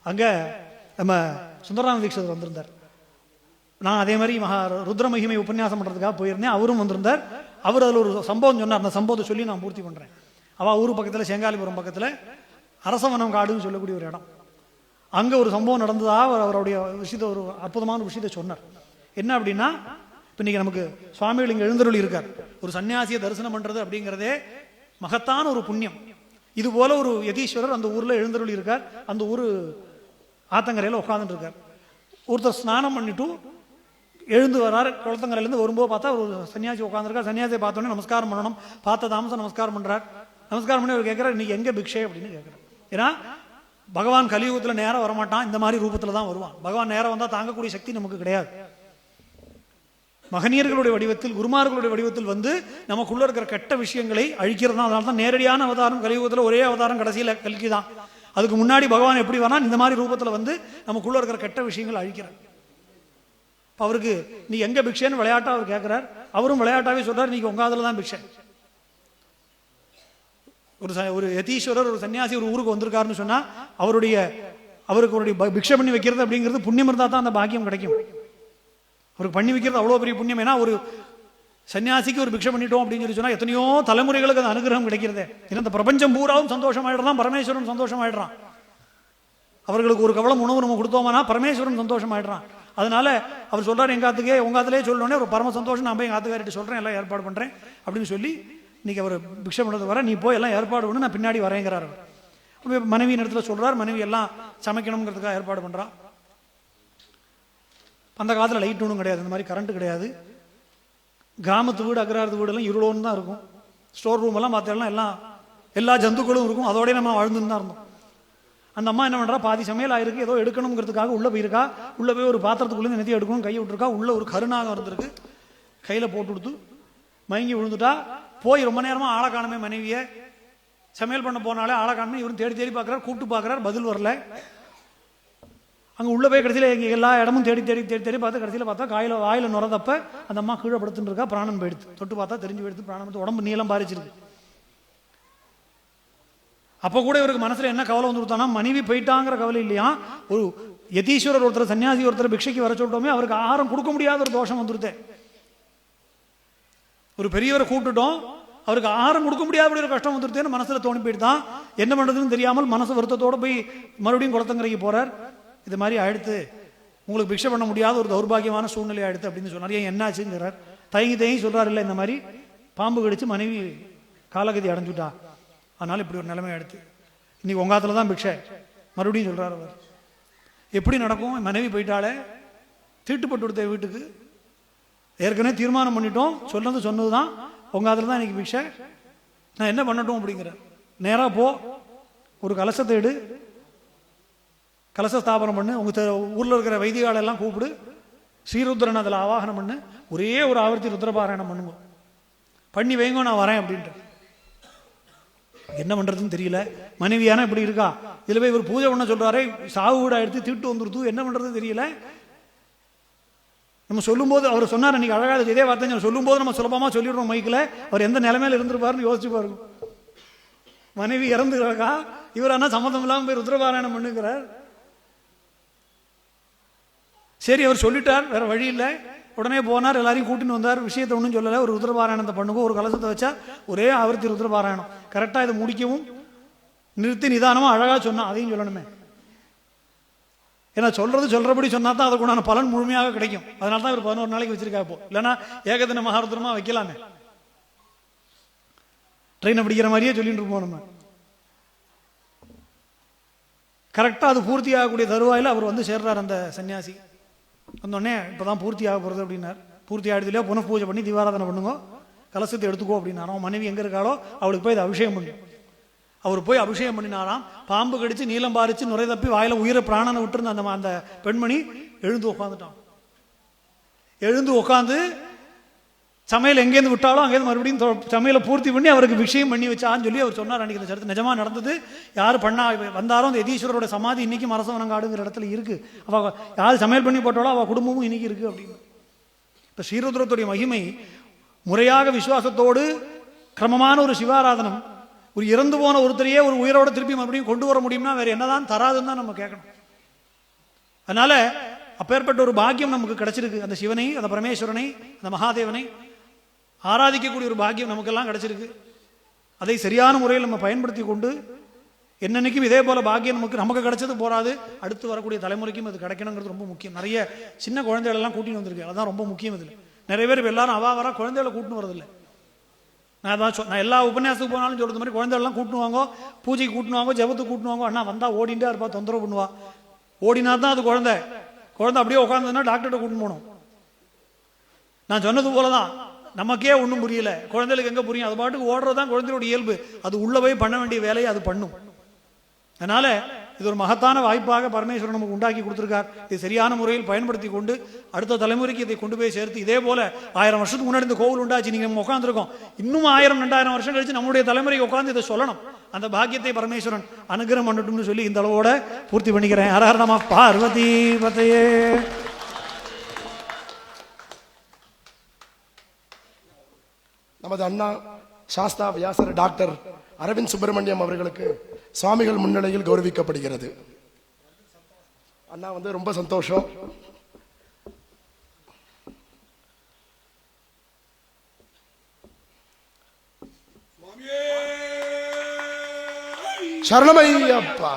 அங்கே நம்ம சுந்தரராம தீட்சிதர் வந்திருந்தார். நான் அதே மாதிரி ருத்ர மகிமை உபன்யாசம் பண்ணுறதுக்காக போயிருந்தேன். அவரும் வந்திருந்தார். அவர் அதில் ஒரு சம்பவம் சொன்னார். அந்த சம்பவத்தை சொல்லி நான் பூர்த்தி பண்ணுறேன். அவள் ஊர் பக்கத்தில் செங்காலிபுரம் பக்கத்தில் அரசவனம் காடுன்னு சொல்லக்கூடிய ஒரு இடம். அங்கே ஒரு சம்பவம் நடந்ததாக அவருடைய விஷயத்தை, ஒரு அற்புதமான விஷயத்தை சொன்னார். என்ன அப்படின்னா, இப்போ இன்றைக்கி நமக்கு சுவாமிகள் இங்கே எழுந்தருளி இருக்கார். ஒரு சன்னியாசியை தரிசனம் பண்ணுறது அப்படிங்கிறதே மகத்தான ஒரு புண்ணியம். இது போல ஒரு யதீஸ்வரர் அந்த ஊரில் எழுந்தருளி இருக்கார். அந்த ஊர் ஆத்தங்கரையில் உட்காந்துட்டு இருக்கார். ஒருத்தர் ஸ்நானம் பண்ணிட்டு எழுந்து வரார். குளத்தங்கரையிலேருந்து வரும்போது பார்த்தா ஒரு சன்னியாசி உட்காந்துருக்கார். சன்னியாசியை பார்த்தோன்னே நமஸ்காரம் பண்ணணும். பார்த்த தாமசம் நமஸ்காரம் பண்ணுறார். நமஸ்காரம் பண்ணி அவர் கேட்குறார், இன்னைக்கு எங்கே பிக்ஷை அப்படின்னு கேட்குறார். ஏன்னா பகவான் கலியுகத்தில் நேரம் வரமாட்டான், இந்த மாதிரி ரூபத்தில் தான் வருவான். பகவான் நேரம் வந்தால் தாங்கக்கூடிய சக்தி நமக்கு கிடையாது. மகனியர்களுடைய வடிவத்தில், குருமார்களுடைய வடிவத்தில் வந்து நமக்குள்ள இருக்கிற கெட்ட விஷயங்களை அழிக்கிறது தான். அதனால தான் நேரடியான அவதாரம் கலியுகத்தில் ஒரே அவதாரம் கடைசியில் கல்கி தான். அதுக்கு முன்னாடி பகவான் எப்படி வரா, இந்த மாதிரி ரூபத்தில் வந்து நமக்குள்ள இருக்கிற கெட்ட விஷயங்கள் அழிக்கிறார். அவருக்கு நீ எங்க பிக்ஷைன்னு விளையாட்டா அவர் கேட்கிறார். அவரும் விளையாட்டாவே சொல்றார், நீங்க உங்க அதுல தான் பிக்ஷை. ஒரு யதீஸ்வரர், ஒரு சன்னியாசி ஒரு ஊருக்கு வந்திருக்காருன்னு சொன்னா அவருக்கு பிக்ஷை பண்ணி வைக்கிறது அப்படிங்கிறது புண்ணியம் இருந்தா தான் அந்த பாக்கியம் கிடைக்கும். அவருக்கு பண்ணி வைக்கிறது அவ்வளோ பெரிய புண்ணியம். ஏன்னா ஒரு சன்னியாசிக்கு ஒரு பிக்ஷை பண்ணிட்டோம் அப்படின்னு சொல்லி சொன்னா எத்தனையோ தலைமுறைகளுக்கு அந்த அனுகிரகம் கிடைக்கிறது. ஏன்னா இந்த பிரபஞ்சம் பூராவும் சந்தோஷமாயிடுறான், பரமேஸ்வரன் சந்தோஷமாயிடுறான். அவர்களுக்கு ஒரு கவலம் உணவு நம்ம கொடுத்தோம்னா பரமேஸ்வரன் சந்தோஷமாயிடுறான். அதனால அவர் சொல்றாரு, எங்காத்துக்கே உங்காத்திலே சொல்லணுன்னே ஒரு பரம சந்தோஷம், நான் போய் எங்கள் ஆத்துக்காரிட்டு சொல்றேன், எல்லாம் ஏற்பாடு பண்றேன் அப்படின்னு சொல்லி இன்னைக்கு அவர் பிக்ஷை பண்ணது வர, நீ போய் எல்லாம் ஏற்பாடு பண்ணு, நான் பின்னாடி வரேங்கிறார். மனைவி இடத்துல சொல்றார், மனைவி எல்லாம் சமைக்கணுங்கிறதுக்காக ஏற்பாடு பண்றான். அந்த காலத்தில் லைட் ஒன்றும் கிடையாது, இந்த மாதிரி கரண்ட் கிடையாது. கிராமத்து வீடு, அக்ராரத்து வீடெல்லாம் இருளோன்னு தான் இருக்கும். ஸ்டோர் ரூம் எல்லாம் பார்த்தோம்னா எல்லா ஜந்துக்களும் இருக்கும். அதோடய நம்ம வாழ்ந்துன்னு தான் இருந்தோம். அந்த அம்மா என்ன பண்ணுறா, பாதி சமையல் ஆயிருக்கு, ஏதோ எடுக்கணுங்கிறதுக்காக உள்ளே போயிருக்கா. உள்ளே போய் ஒரு பாத்திரத்துக்குள்ளே நெத்தி எடுக்கணும், கையை விட்டுருக்கா. உள்ள ஒரு கருணாகம் இருந்திருக்கு, கையில் போட்டு கொடுத்து மயங்கி விழுந்துட்டா. போய் ரொம்ப நேரமாக ஆளை காணமே, மனைவியை சமையல் பண்ண போனாலே ஆளை காணமே. இவரும் தேடி தேடி பார்க்குறாரு, கூப்பிட்டு பார்க்குறாரு, பதில் வரல. அங்கே உள்ளே போய் கடைசியில் எங்கள் எல்லா இடமும் தேடி தேடி தேடி தேடி பார்த்து கடைசியில் பார்த்தா வாயில் நுறதப்ப அந்த அம்மா கீழே படுத்துட்டு இருக்கா. பிராணம் போயிடுது. தொட்டு பார்த்தா தெரிஞ்சு போயிடுது. பிராணம் உடம்பு நீளம் பாரிச்சிருக்கு. அப்போ கூட இவருக்கு மனசுல என்ன கவலை வந்து கொடுத்தானா, மனைவி போயிட்டாங்கிற கவலை இல்லையா, ஒரு யதீஸ்வரர் ஒருத்தர், சன்னியாசி ஒருத்தர் பிக்ஷைக்கு வர சொல்லிட்டோமே, அவருக்கு ஆகாரம் கொடுக்க முடியாத ஒரு தோஷம் வந்துருது. ஒரு பெரியவரை கூப்பிட்டுட்டோம், அவருக்கு ஆகாரம் கொடுக்க முடியாத ஒரு கஷ்டம் வந்துருத்தேன்னு மனசுல தோணி போயிட்டு என்ன பண்றதுன்னு தெரியாமல் மனசு வருத்தத்தோட போய் மறுபடியும் குளத்தங்கரைக்கு போறார். இது மாதிரி ஆயிடுத்து, உங்களுக்கு பிக்ஷை பண்ண முடியாத ஒரு தௌர்பாகியமான சூழ்நிலை ஆயிடுத்து அப்படின்னு சொன்னார். ஏன் என்னாச்சுங்கிறார். தயங்கி சொல்றாரு, இல்லை இந்த மாதிரி பாம்பு கடிச்சு மனைவி காலகதி அடைஞ்சுட்டா, அதனால இப்படி ஒரு நிலைமை எடுத்து இன்னைக்கு உங்காத்துல தான் பிக்ஷை. மறுபடியும் சொல்றாரு அவர். எப்படி நடக்கும், மனைவி போயிட்டாலே, தீட்டுப்பட்டு கொடுத்த வீட்டுக்கு ஏற்கனவே தீர்மானம் பண்ணிட்டோம், சொன்னதுதான் உங்காத்துல தான் இன்னைக்கு பிக்ஷை, நான் என்ன பண்ணட்டும் அப்படிங்கிற. நேரா போ, ஒரு கலசத்தை எடு, கலச ஸ்தாபனம் பண்ணு, உங்க ஊர்ல இருக்கிற வைத்தியாலெல்லாம் கூப்பிடு, ஸ்ரீருத்ரன் அதில் ஆவாகனம் பண்ணு, ஒரே ஒரு ஆவர்த்தி ருத்ரபாராயணம் பண்ணுங்க, பண்ணி வைங்க, நான் வரேன் அப்படின்ட்டு. என்ன பண்றதுன்னு தெரியல. மனைவியான இப்படி இருக்கா, இதுல போய் இவர் பூஜை பண்ண சொல்றாரு, சாவு வீடா எடுத்து தீட்டு வந்துருது, என்ன பண்றதுன்னு தெரியல. நம்ம சொல்லும் போது அவர் சொன்னார் அன்னைக்கு அழகாக, இதே வார்த்தை சொல்லும் போது நம்ம சுலபமா சொல்லிடுறோம் மைக்கில், அவர் எந்த நிலைமையில இருந்திருப்பாருன்னு யோசிச்சு பாருங்க. மனைவி இறந்து கிடக்கா, இவர் ஆனா சம்மந்தம் இல்லாமல் போய் ருத்ரபாராயணம் பண்ணுகிறார். சரி அவர் சொல்லிட்டார், வேற வழி இல்லை. உடனே போனார், எல்லாரையும் கூட்டின்னு வந்தார். விஷயத்தை ஒன்றும் சொல்லலை, ஒரு ருத்ரபாராயணத்தை பண்ணுங்க, ஒரு கலசத்தை வச்சா ஒரே ஆவர்த்தி ருத்ரபாராயணம். கரெக்டாக இதை முடிக்கவும் நிறுத்தி நிதானமாக அழகாக சொன்னா, அதையும் சொல்லணுமே. ஏன்னா சொல்றபடி சொன்னா தான் அதுக்குண்டான பலன் முழுமையாக கிடைக்கும். அதனால தான் இவர் 11 நாளைக்கு வச்சிருக்கா. இப்போ இல்லைன்னா ஏகதின மகாருத்ரமா வைக்கலாமே, ட்ரெயினை பிடிக்கிற மாதிரியே சொல்லிட்டு இருப்போம் நம்ம. கரெக்டாக அது பூர்த்தி ஆகக்கூடிய தருவாயில் அவர் வந்து சேர்றார். அந்த சன்னியாசி வந்தோடனே இப்போதான் பூர்த்தி ஆக போகிறது அப்படின்னார். பூர்த்தி ஆகிடுது இல்லையா, புனః பூஜை பண்ணி தீபாராதனை பண்ணுங்க, கலசத்தை எடுத்துக்கோ அப்படின்னாராம். அவன் மனைவி எங்கே இருக்காளோ அவளுக்கு போய் இதை அபிஷேகம் பண்ணு. அவர் போய் அபிஷேகம் பண்ணினாராம். பாம்பு கடிச்சு நீளம் பாரிச்சு நுரை தப்பி வாயில உயிரை பிராணனை விட்டுருந்த அந்த பெண்மணி எழுந்து உட்காந்துட்டான். எழுந்து உட்காந்து சமையல் எங்கேருந்து விட்டாலும் அங்கேருந்து மறுபடியும் சமையலை பூர்த்தி பண்ணி அவருக்கு விஷயம் பண்ணி வச்சான்னு சொல்லி அவர் சொன்னார். அன்றைக்கி இந்த சரத்து நிஜமாக நடந்தது. யார் பண்ணா வந்தாரோ அந்த யதீஸ்வரரோட சமாதி இன்னைக்கு மரசவனங்காடுங்கிற இடத்துல இருக்கு. அவள் யார் சமையல் பண்ணி போட்டாலோ அவள் குடும்பமும் இன்னைக்கு இருக்கு அப்படின்னு. இப்போ ஸ்ரீருத்ரத்துடைய மகிமை முறையாக விசுவாசத்தோடு கிரமமான ஒரு சிவாராதனம், ஒரு இறந்து போன ஒருத்தரையே ஒரு உயிரோட திருப்பி மறுபடியும் கொண்டு வர முடியும்னா வேற என்னதான் தராதுன்னு தான் நம்ம கேட்கணும். அதனால அப்பேற்பட்ட ஒரு பாக்கியம் நமக்கு கிடைச்சிருக்கு. அந்த சிவனை, அந்த பரமேஸ்வரனை, அந்த மகாதேவனை ஆராதிக்கக்கூடிய ஒரு பாக்கியம் நமக்கெல்லாம் கிடைச்சிருக்கு. அதை சரியான முறையில் நம்ம பயன்படுத்தி கொண்டு என்னன்னைக்கும் இதே போல பாக்கியம் நமக்கு கிடைச்சது போராது, அடுத்து வரக்கூடிய தலைமுறைக்கும் அது கிடைக்கணுங்கிறது ரொம்ப முக்கியம். நிறைய சின்ன குழந்தைகள் எல்லாம் கூட்டின்னு வந்திருக்கு, அதான் ரொம்ப முக்கியம். இதில் நிறைய பேர் எல்லாரும் வர குழந்தைகளை கூட்டின்னு வரதில்லை. நான் எல்லா உபன்யாசத்துக்கு போனாலும் சொல்றது மாதிரி குழந்தைகள்லாம் கூட்டுவாங்க, பூஜைக்கு கூட்டுவாங்க, ஜபத்துக்கு கூட்டுவாங்க. அண்ணா வந்தா ஓடிண்டே இருப்பா, தொந்தரவு பண்ணுவா. ஓடினா தான் அது குழந்தை அப்படியே உட்காந்துன்னா டாக்டர்கிட்ட கூட்டின்னு போகணும். நான் சொன்னது போலதான், நமக்கே ஒன்றும் புரியல, குழந்தைகளுக்கு எங்க புரியும்? அது பாட்டுக்கு ஓடுறதுதான் குழந்தையோட இயல்பு. அது உள்ள போய் பண்ண வேண்டிய வேலையை அது பண்ணும். அதனால இது ஒரு மகத்தான வாய்ப்பாக பரமேஸ்வரன் நமக்கு உண்டாக்கி கொடுத்திருக்கார். இதை சரியான முறையில் பயன்படுத்தி கொண்டு அடுத்த தலைமுறைக்கு இதை கொண்டு போய் சேர்த்து, இதே போல 1000 வருஷத்துக்கு முன்னாடி இந்த கோவில் உண்டாச்சு, நீங்க நம்ம உட்காந்துருக்கோம், இன்னும் 1000-2000 வருஷம் கழிச்சு நம்முடைய தலைமுறைக்கு உட்காந்து இதை சொல்லணும். அந்த பாக்கியத்தை பரமேஸ்வரன் அனுகிரகம் பண்ணட்டும்னு சொல்லி இந்த அளவோட பூர்த்தி பண்ணிக்கிறேன். ஹர ஹர நம பார்வதி பதையே. நமது அண்ணா சாஸ்தா வியாசர் டாக்டர் அரவிந்த் சுப்பிரமணியம் அவர்களுக்கு சுவாமிகள் முன்னிலையில் கௌரவிக்கப்படுகிறது. அண்ணா ரொம்ப சந்தோஷம். சரணமையப்பா.